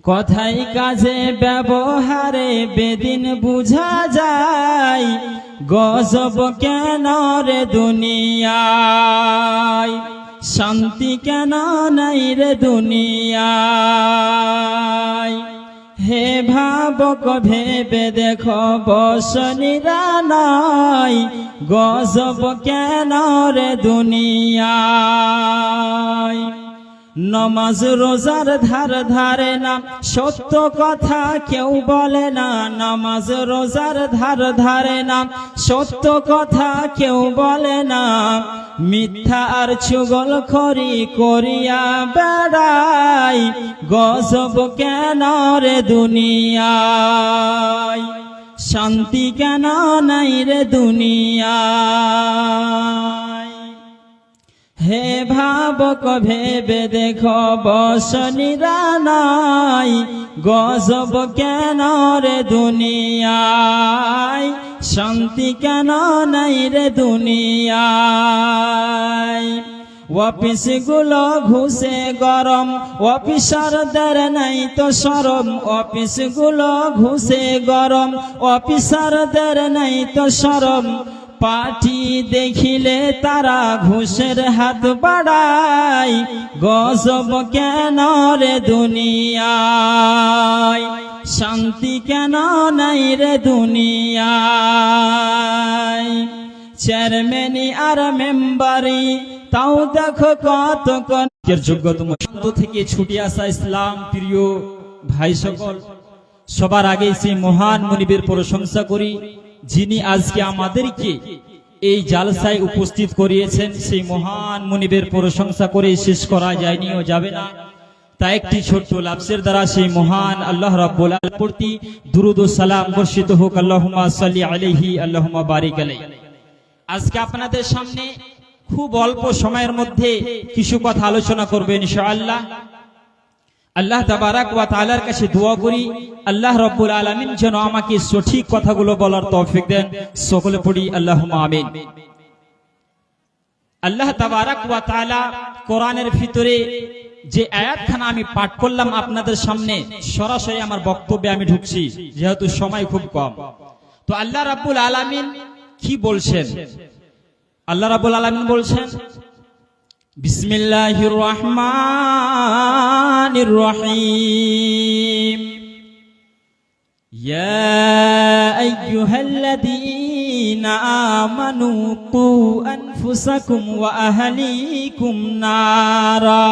কথাই কাজে ব্যবহারে বেদিন বুঝা যায়, গজব কেন রে দুনিয়ায়, শান্তি কেন নাই রে দুনিয়ায়। হে ভাবক ভেবে দেখো বসনিরা নাই, গজব কেন রে দুনিয়ায়। নমাজ রোজার ধার ধারে না, সত্য কথা কেউ বলে না। নামাজ রোজার ধার ধারে না, সত্য কথা কেউ বলে না। মিথ্যা আর চুগলখড়ি করিয়া বেড়াই, গজব কেন রে দুনিয়ায়, শান্তি কেন নাই রে দুনিয়ায়। হে ভাবক ভেবে দেখো বসনিরা নাই, গজব কেন রে দুনিয়ায়, শান্তি কেন নাই রে দুনিয়ায়। অফিস গুলো ঘুষে গরম, অফিসারদের নাই তো শরম। অফিস গুলো ঘুষে গরম, অফিসারদের নাই তো শরম। পার্টি দেখিলে তারা ঘুষের হাত বাড়ায়, গজব কেন রে দুনিয়ায়, শান্তি কেন নাই রে দুনিয়ায়। চেয়ারম্যানি আর মেম্বারি তাও দেখো কত যোগ্যতম থেকে ছুটে আসা ইসলাম প্রিয় ভাই সকল, সবার আগে সেই মহান মুনিবের প্রশংসা করি যিনি আজকে আমাদেরকে এই জালসায় উপস্থিত করিয়েছেন। সেই মহান মুনিবের প্রশংসা করে শেষ করা যায়নি ও যাবে না। তাই একটি ছোট্ট লাফজের দ্বারা সেই মহান আল্লাহ রাব্বুল আলামিনের প্রতি দুরূদ ও সালাম বর্ষিত হোক। আল্লাহুম্মা সাল্লি আলাইহি আল্লাহুম্মা বারিক আলাইহি। আজকে আপনাদের সামনে খুব অল্প সময়ের মধ্যে কিছু কথা আলোচনা করবেন ইনশাআল্লাহ। আল্লাহ তাবারাক ওয়া তাআলার কাছে দোয়া করি আল্লাহ রাব্বুল আলামিন যেন আমাকে সঠিক কথাগুলো বলার তৌফিক দেন। সকলে পড়ি আল্লাহুম্মা আমিন। আল্লাহ তাবারাক ওয়া তাআলা কোরআনের ভিতরে যে আয়াতখানা আমি পাঠ করলাম আপনাদের সামনে, সরাসরি আমার বক্তব্যে আমি ঢুকছি যেহেতু সময় খুব কম। তো আল্লাহ রাব্বুল আলামিন কি বলছেন? আল্লাহ রাব্বুল আলামিন বলছেন বিসমিল্লাহির রহমানির রহিম, ইয়া আইয়ুহাল্লাযীনা আমানু কু আনফুসাকুম ওয়া আহলিকুম নারা।